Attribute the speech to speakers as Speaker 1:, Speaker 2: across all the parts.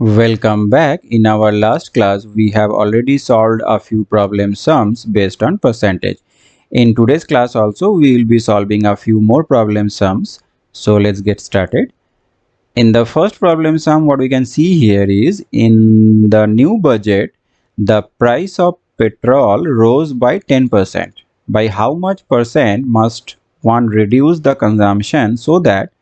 Speaker 1: Welcome back. In our last class, we have already solved a few problem sums based on percentage. In today's class also, we will be solving a few more problem sums. So let's get started. In the first problem sum, what we can see here is in the new budget, the price of petrol rose by 10%. By how much percent must one reduce the consumption so that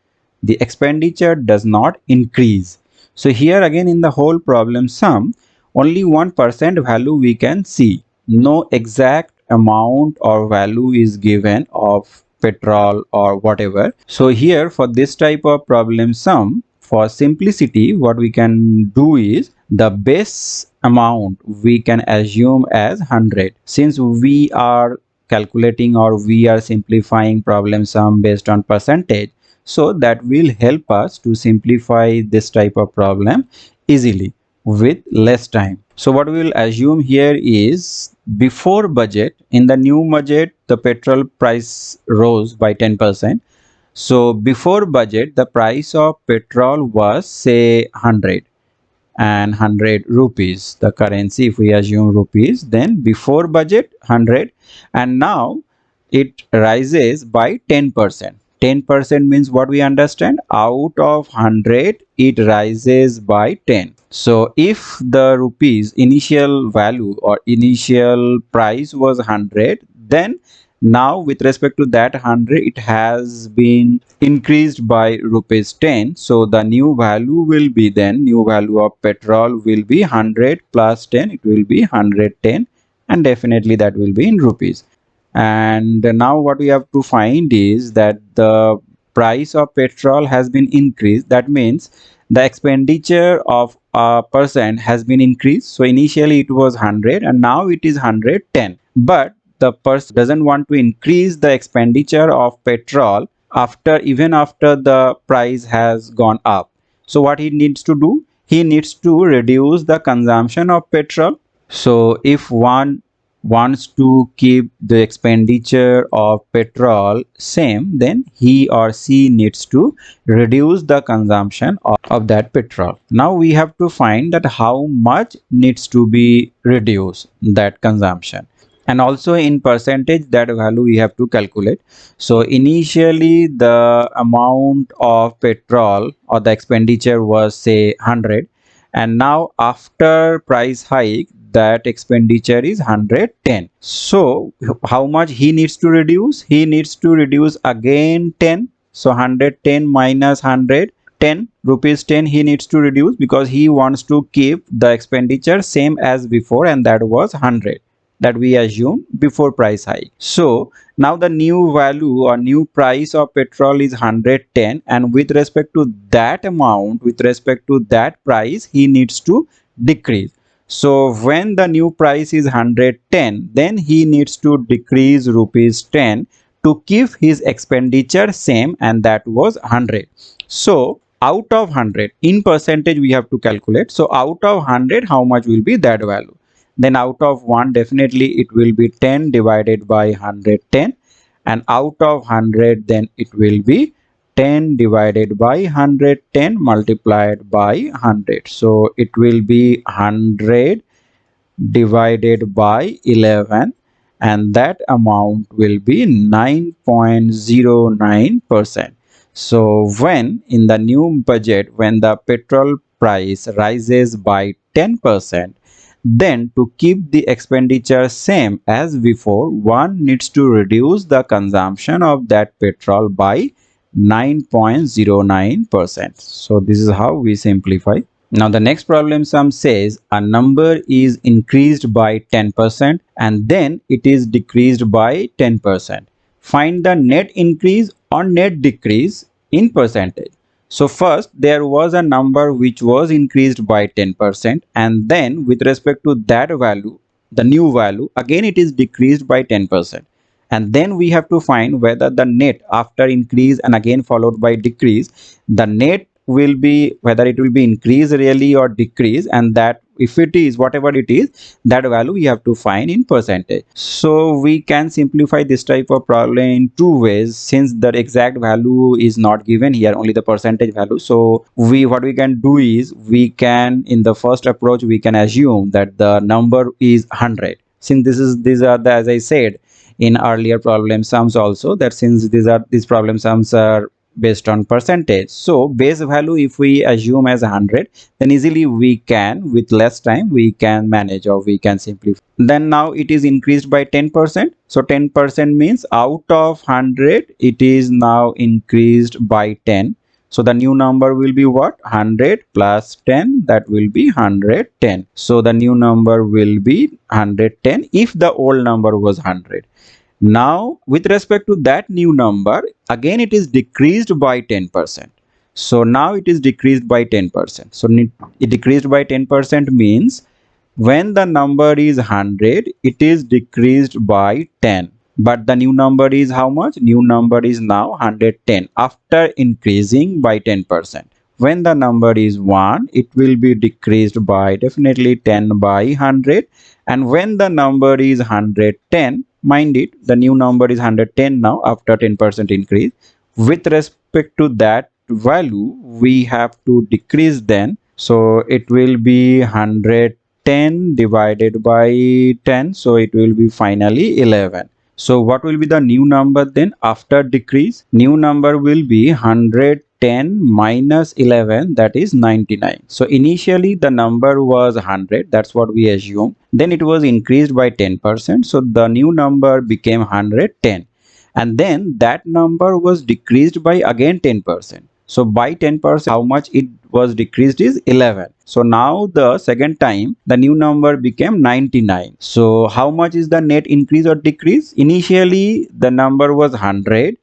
Speaker 1: the expenditure does not increase? So here again in the whole problem sum, only 1% value we can see. No exact amount or value is given of petrol or whatever. So here for this type of problem sum, for simplicity, what we can do is the base amount we can assume as 100. Since we are calculating or we are simplifying problem sum based on percentage, so that will help us to simplify this type of problem easily with less time. So what we will assume here is before budget, in the new budget the petrol price rose by 10%. So before budget the price of petrol was say 100 and 100 rupees, the currency if we assume rupees, then before budget 100, and now it rises by 10%. 10% means what we understand, out of 100 it rises by 10. So if the rupees initial value or initial price was 100, then now with respect to that 100 it has been increased by rupees 10. So the new value will be, then new value of petrol will be 100 plus 10, it will be 110, and definitely that will be in rupees. And now what we have to find is that the price of petrol has been increased. That means the expenditure of a person has been increased. So initially it was 100 and now it is 110, but the person doesn't want to increase the expenditure of petrol after, even after the price has gone up. So what he needs to do, he needs to reduce the consumption of petrol. So if one wants to keep the expenditure of petrol same, then he or she needs to reduce the consumption of that petrol. Now we have to find that how much needs to be reduced, that consumption, and also in percentage that value we have to calculate. So initially the amount of petrol or the expenditure was say 100, and now after price hike that expenditure is 110. So how much he needs to reduce? He needs to reduce again 10. So 110 minus 100, 10 rupees 10 he needs to reduce, because he wants to keep the expenditure same as before, and that was 100 that we assumed before price hike. So now the new value or new price of petrol is 110, and with respect to that amount, with respect to that price, he needs to decrease. So when the new price is 110, then he needs to decrease rupees 10 to keep his expenditure same, and that was 100. So out of 100, in percentage we have to calculate. So out of 100 how much will be that value? Then out of 1 definitely it will be 10 divided by 110, and out of 100 then it will be 10 divided by 110 multiplied by 100. So it will be 100 divided by 11, and that amount will be 9.09%. So when in the new budget, when the petrol price rises by 10%, then to keep the expenditure same as before, one needs to reduce the consumption of that petrol by 9.09%. So this is how we simplify. Now the next problem sum says a number is increased by 10% and then it is decreased by 10%. Find the net increase or net decrease in percentage. So first there was a number which was increased by 10%, and then with respect to that value, the new value, again it is decreased by 10%. And then we have to find whether the net after increase and again followed by decrease, the net will be whether it will be increase really or decrease, and that if it is whatever it is, that value we have to find in percentage. So we can simplify this type of problem in two ways, since the exact value is not given here, only the percentage value. So what we can do is, we can, in the first approach, we can assume that the number is 100, since these are the, as I said in earlier problem sums also, that since these problem sums are based on percentage, so base value if we assume as 100, then easily we can, with less time, we can manage, or we can simplify. Then now it is increased by 10%. So 10% means out of 100 it is now increased by 10. So the new number will be what? 100 plus 10, that will be 110. So the new number will be 110 if the old number was 100. Now, with respect to that new number, again it is decreased by 10%. So now it is decreased by 10%. So it decreased by 10% means when the number is 100, it is decreased by 10. But the new number is how much? New number is now 110 after increasing by 10%. When the number is 1, it will be decreased by definitely 10 by 100. And when the number is 110, mind it, the new number is 110 now after 10% increase. With respect to that value, we have to decrease then. So it will be 110 divided by 10. So it will be finally 11. So what will be the new number then after decrease? New number will be 110 minus 11, that is 99. So initially the number was 100, that's what we assume. Then it was increased by 10%. So the new number became 110. And then that number was decreased by again 10%. So by 10%, how much it was decreased is 11. So now the second time the new number became 99. So how much is the net increase or decrease? Initially the number was 100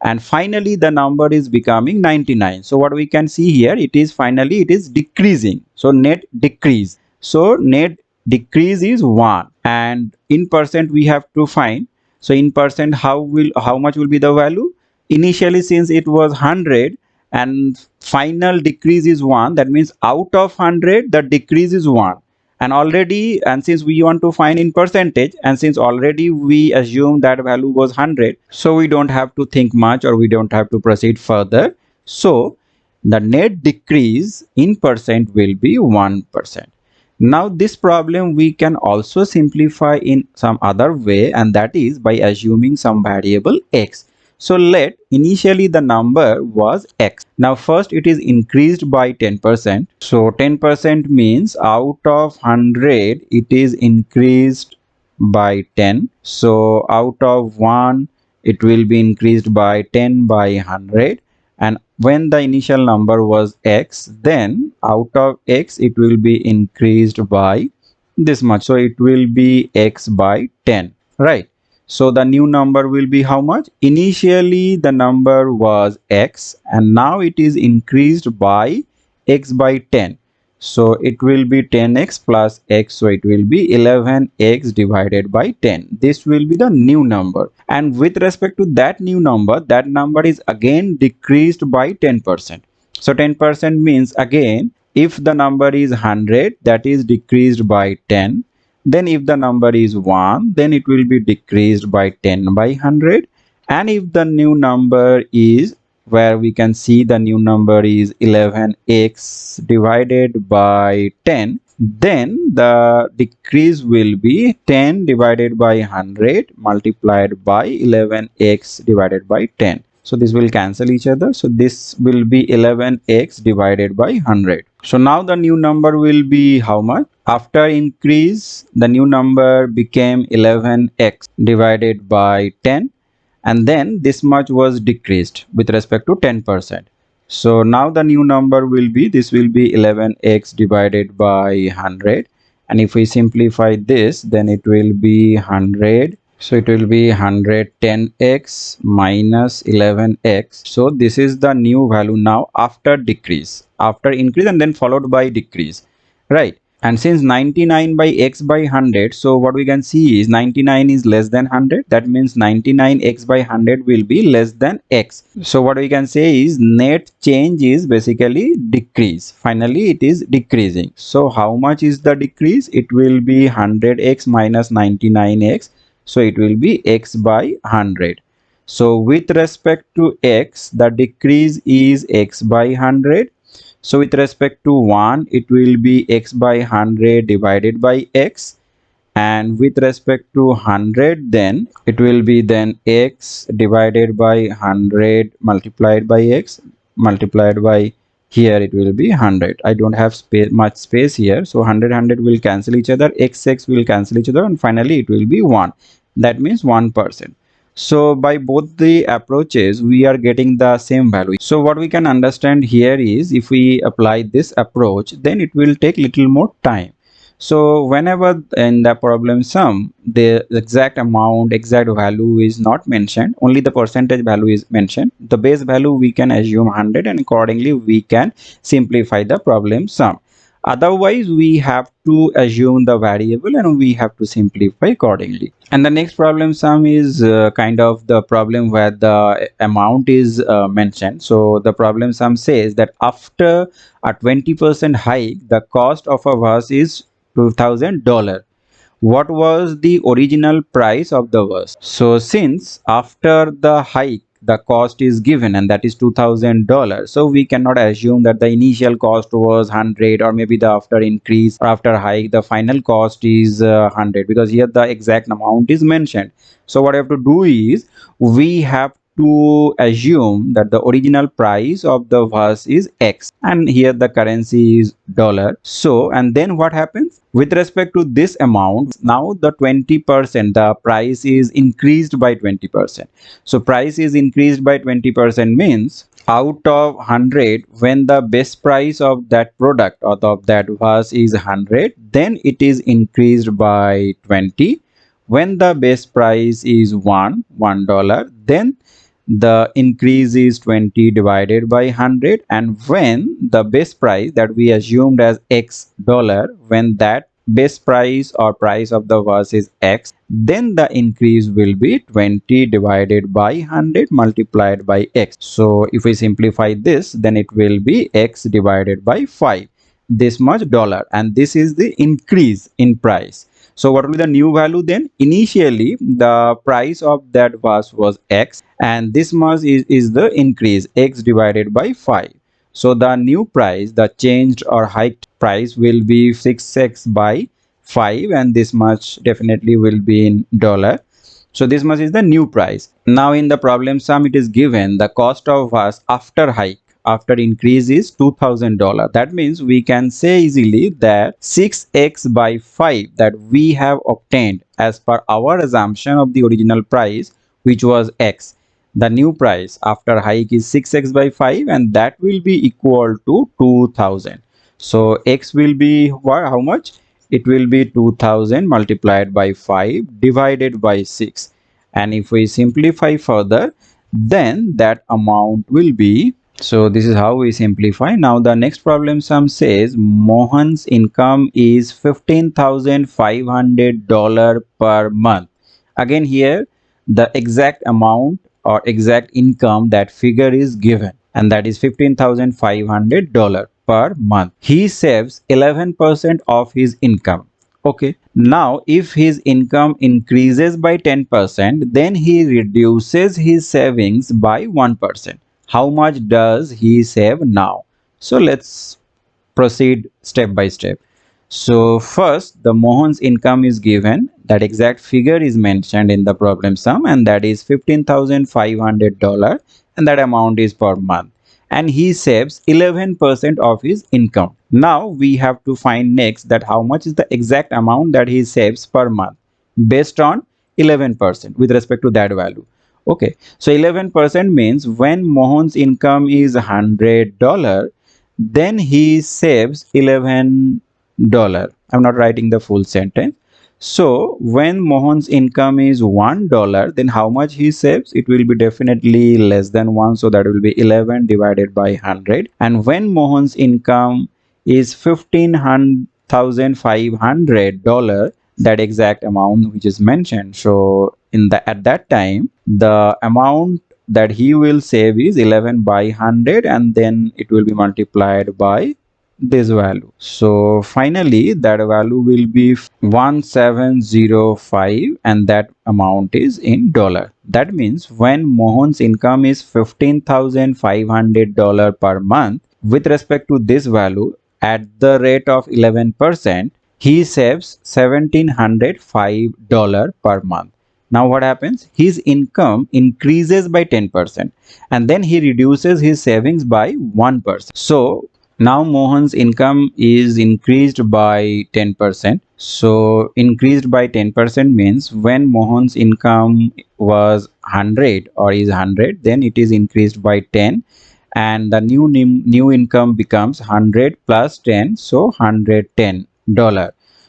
Speaker 1: and finally the number is becoming 99. So what we can see here, it is finally it is decreasing. So net decrease. So net decrease is 1, and in percent we have to find. So in percent, how much will be the value? Initially, since it was 100 and final decrease is 1, that means out of 100 the decrease is 1. And since we want to find in percentage, and since already we assume that value was 100, so we don't have to think much, or we don't have to proceed further. So the net decrease in percent will be 1%. Now this problem we can also simplify in some other way, and that is by assuming some variable x. So let initially the number was x. Now first it is increased by 10%. So 10% means out of 100 it is increased by 10. So out of 1 it will be increased by 10 by 100. And when the initial number was x, then out of x it will be increased by this much. So it will be x by 10, right? So the new number will be how much? Initially the number was x and now it is increased by x by 10. So it will be 10x plus x. So it will be 11x divided by 10. This will be the new number. And with respect to that new number, that number is again decreased by 10%. So 10% means again, if the number is 100, that is decreased by 10. Then if the number is 1, then it will be decreased by 10 by 100. And if the new number is, where we can see the new number is 11x divided by 10, then the decrease will be 10 divided by 100 multiplied by 11x divided by 10. So this will cancel each other. So this will be 11x divided by 100. So now the new number will be how much? After increase, the new number became 11x divided by 10. And then this much was decreased with respect to 10%. So now the new number will be, this will be 11x divided by 100. And if we simplify this, then it will be 100. So it will be 110x minus 11x. So this is the new value now after decrease, after increase and then followed by decrease, right? And since 99 by x by 100, so what we can see is 99 is less than 100. That means 99 x by 100 will be less than x. So what we can say is net change is basically decrease. Finally, it is decreasing. So how much is the decrease? It will be 100x minus 99x. So it will be x by 100. So with respect to x, the decrease is x by 100. So with respect to 1, it will be x by 100 divided by x, and with respect to 100, then it will be then x divided by 100 multiplied by x multiplied by, here it will be 100. I don't have much space here, so 100 will cancel each other, x will cancel each other, and finally it will be 1. That means 1%. So by both the approaches we are getting the same value. So what we can understand here is, if we apply this approach, then it will take little more time. So whenever in the problem sum the exact amount, exact value is not mentioned, only the percentage value is mentioned, the base value we can assume 100, and accordingly we can simplify the problem sum. Otherwise we have to assume the variable and we have to simplify accordingly. And the next problem sum is kind of the problem where the amount is mentioned. So the problem sum says that after a 20% hike, the cost of a vase is $2000. What was the original price of the vase? So since after the hike the cost is given and that is $2000, so we cannot assume that the initial cost was 100, or maybe the after increase or after hike the final cost is 100, because here the exact amount is mentioned. So what I have to do is, we have to assume that the original price of the vase is x, and here the currency is dollar. So and then what happens with respect to this amount? Now the 20%, the price is increased by 20%. So price is increased by 20% means, out of 100, when the best price of that product or of that vase is 100, then it is increased by 20. When the best price is $1, then the increase is 20 divided by 100. And when the base price that we assumed as x dollar, when that base price or price of the vase is x, then the increase will be 20 divided by 100 multiplied by x. So if we simplify this, then it will be x divided by 5, this much dollar, and this is the increase in price. So what will be the new value then? Initially the price of that vase was x, and this much is the increase, x divided by 5. So the new price, the changed or hiked price, will be 6x by 5, and this much definitely will be in dollar. So this much is the new price. Now in the problem sum it is given the cost of vase after hike, after increase is $2000. That means we can say easily that 6x by 5 that we have obtained as per our assumption of the original price, which was x. The new price after hike is 6x by 5, and that will be equal to 2000. So x will be what, how much? It will be 2000 multiplied by 5 divided by 6. And if we simplify further, then that amount will be, so this is how we simplify. Now the next problem sum says Mohan's income is $15,500 per month. Again here the exact amount or exact income, that figure is given, and that is $15,500 per month. He saves 11% of his income. Okay, now if his income increases by 10%, then he reduces his savings by 1%. How much does he save now? So let's proceed step by step. So first the Mohan's income is given, that exact figure is mentioned in the problem sum, and that is $15,500, and that amount is per month, and he saves 11% of his income. Now we have to find next that how much is the exact amount that he saves per month based on 11% with respect to that value. Okay, so 11% means when Mohan's income is $100, then he saves $11. I'm not writing the full sentence. So when Mohan's income is $1, then how much he saves? It will be definitely less than 1, so that will be 11 divided by 100. And when Mohan's income is $15,500, that exact amount which is mentioned. So at that time the amount that he will save is 11 by 100, and then it will be multiplied by this value. So finally that value will be 1705, and that amount is in dollar. That means when Mohan's income is $15,500 per month, with respect to this value, at the rate of 11%, he saves $1,705 per month. Now what happens? His income increases by 10%, and then he reduces his savings by 1%. So now Mohan's income is increased by 10%. So increased by 10% means when Mohan's income was 100 or is 100, then it is increased by 10, and the new income becomes 100 plus 10, so $110.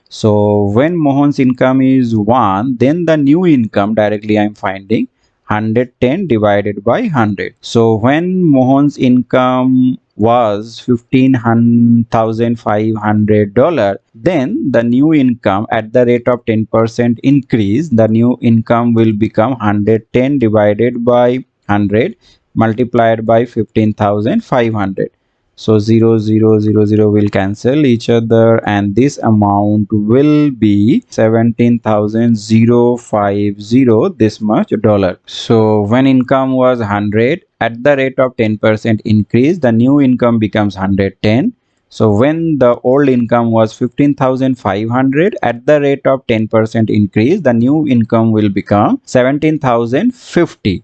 Speaker 1: So when Mohan's income is 1, then the new income directly I am finding 110 divided by 100. So when Mohan's income was $15,500, then the new income at the rate of 10% increase, the new income will become 110 divided by 100 multiplied by 15,500. So 0 0 0 0 will cancel each other, and this amount will be 17,050, this much dollar. So when income was 100, at the rate of 10% increase, the new income becomes 110. So when the old income was 15,500, at the rate of 10% increase, the new income will become 17,050.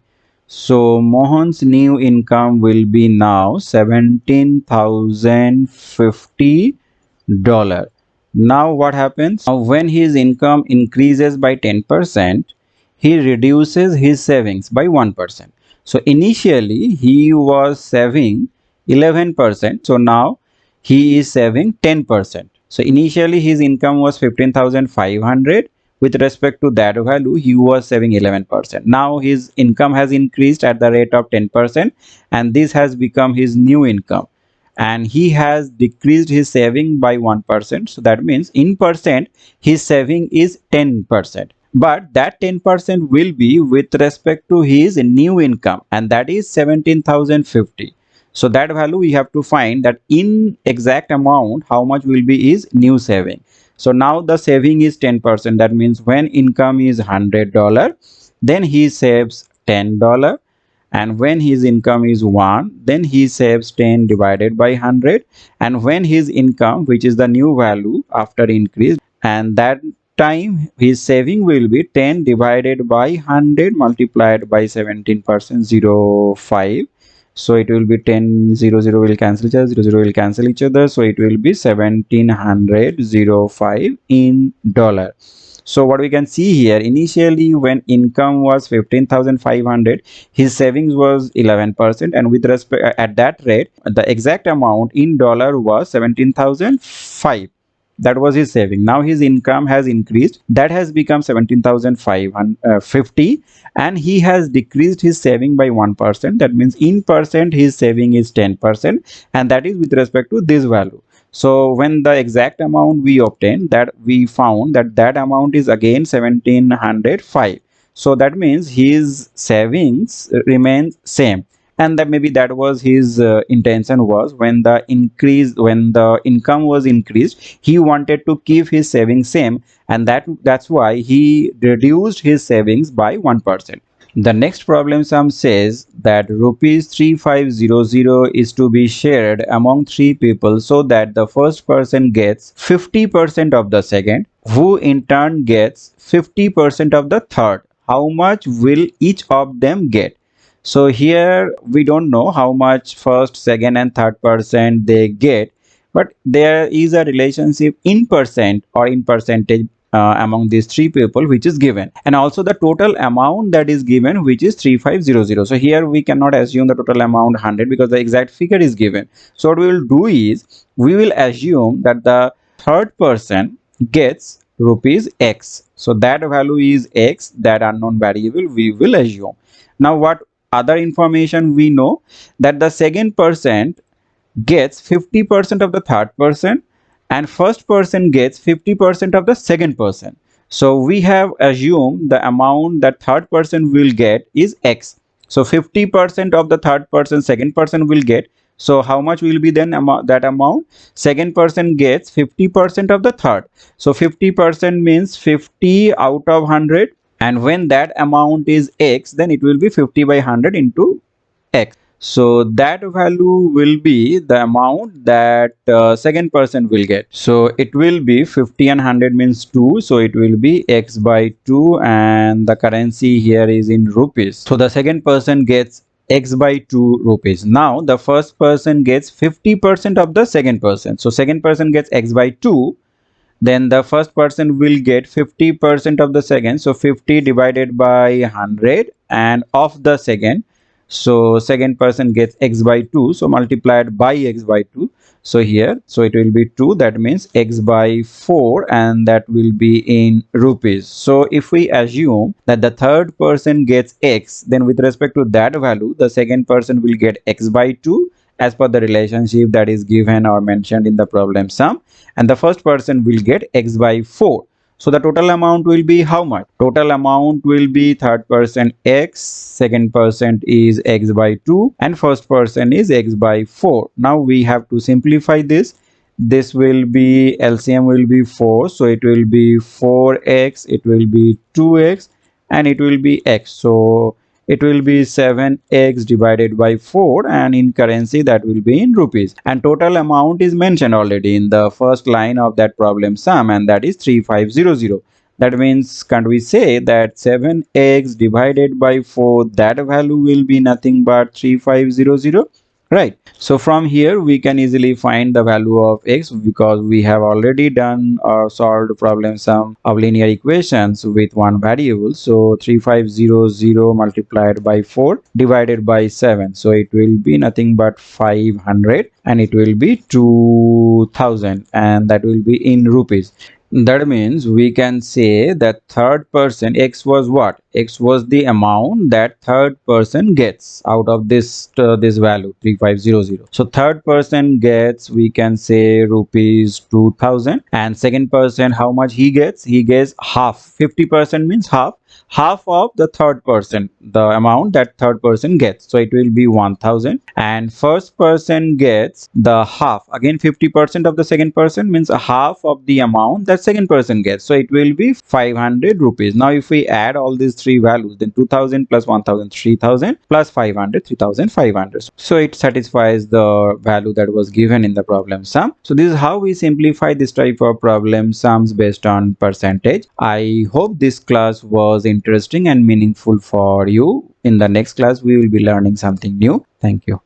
Speaker 1: So Mohan's new income will be now $17,050. Now what happens? Now when his income increases by 10%, he reduces his savings by 1%. So initially he was saving 11%. So now he is saving 10%. So initially his income was 15,500. With respect to that value, he was saving 11%. Now his income has increased at the rate of 10%, and this has become his new income, and he has decreased his saving by 1%. So that means in percent his saving is 10%, but that 10% will be with respect to his new income, and that is 17,050. So that value we have to find that in exact amount how much will be his new saving. So now the saving is 10%. That means when income is $100, then he saves $10, and when his income is 1, then he saves 10 divided by 100, and when his income, which is the new value after increase, and that time his saving will be 10 divided by 100 multiplied by 17%, 0.5. So it will be 10, 0 will cancel each other, 0 will cancel each other, so it will be 1705 in dollar. So what we can see here, initially when income was 15,500, his savings was 11%, and with respect at that rate, the exact amount in dollar was 17,005. That was his saving. Now his income has increased, that has become 17,550, and he has decreased his saving by 1%. That means in percent his saving is 10%, and that is with respect to this value. So when the exact amount we obtained, that we found that that amount is again 1705. So that means his savings remains same, and that maybe that was his intention, was when the income was increased, he wanted to keep his savings same, and that's why he reduced his savings by 1%. The next problem sum says that rupees 3500 is to be shared among three people, so that the first person gets 50% of the second, who in turn gets 50% of the third. How much will each of them get? So here we don't know how much first, second and third person they get, but there is a relationship in percent or in percentage among these three people which is given, and also the total amount that is given, which is 3500. So here we cannot assume the total amount 100 because the exact figure is given. So what we will do is we will assume that the third person gets rupees x. So that value is x, that unknown variable we will assume. Now what other information we know, that the second person gets 50% of the third person, and first person gets 50% of the second person. So we have assumed the amount that third person will get is x. So 50% of the third person second person will get. So how much will be then that amount? Second person gets 50% of the third. So 50% means 50 out of 100, and when that amount is x, then it will be 50 by 100 into x. So that value will be the amount that second person will get. So it will be 50 and 100 means 2. So it will be x by 2, and the currency here is in rupees. So the second person gets x by 2 rupees. Now the first person gets 50% of the second person. So second person gets x by 2, then the first person will get 50% of the second. So 50 divided by 100 and of the second. So second person gets x by 2, so multiplied by x by 2. So here, so it will be 2, that means x by 4, and that will be in rupees. So if we assume that the third person gets x, then with respect to that value, the second person will get x by 2 as per the relationship that is given or mentioned in the problem sum, and the first person will get x by 4. So the total amount will be how much? Total amount will be third person x, second person is x by 2, and first person is x by 4. Now we have to simplify this. This will be LCM will be 4, so it will be 4x, it will be 2x, and it will be x. So it will be 7x divided by 4, and in currency that will be in rupees, and total amount is mentioned already in the first line of that problem sum, and that is 3500. That means, can't we say that 7x divided by 4, that value will be nothing but 3500, right? So from here we can easily find the value of x, because we have already done or solved problem sum of linear equations with one variable. So 3500 multiplied by 4 divided by 7, so it will be nothing but 500, and it will be 2000, and that will be in rupees. That means we can say that third person x was what? X was the amount that third person gets out of this value 3500. So third person gets, we can say, rupees 2000, and second person, how much he gets? He gets half. 50% means half of the third person, the amount that third person gets. So it will be 1000, and first person gets the half, again 50% of the second person means a half of the amount that second person gets. So it will be 500 rupees. Now if we add all these three values, then 2000 plus 1000, 3000, plus 500, 3500. So it satisfies the value that was given in the problem sum. So this is how we simplify this type of problem sums based on percentage. I hope this class was interesting and meaningful for you. In the next class we will be learning something new. Thank you.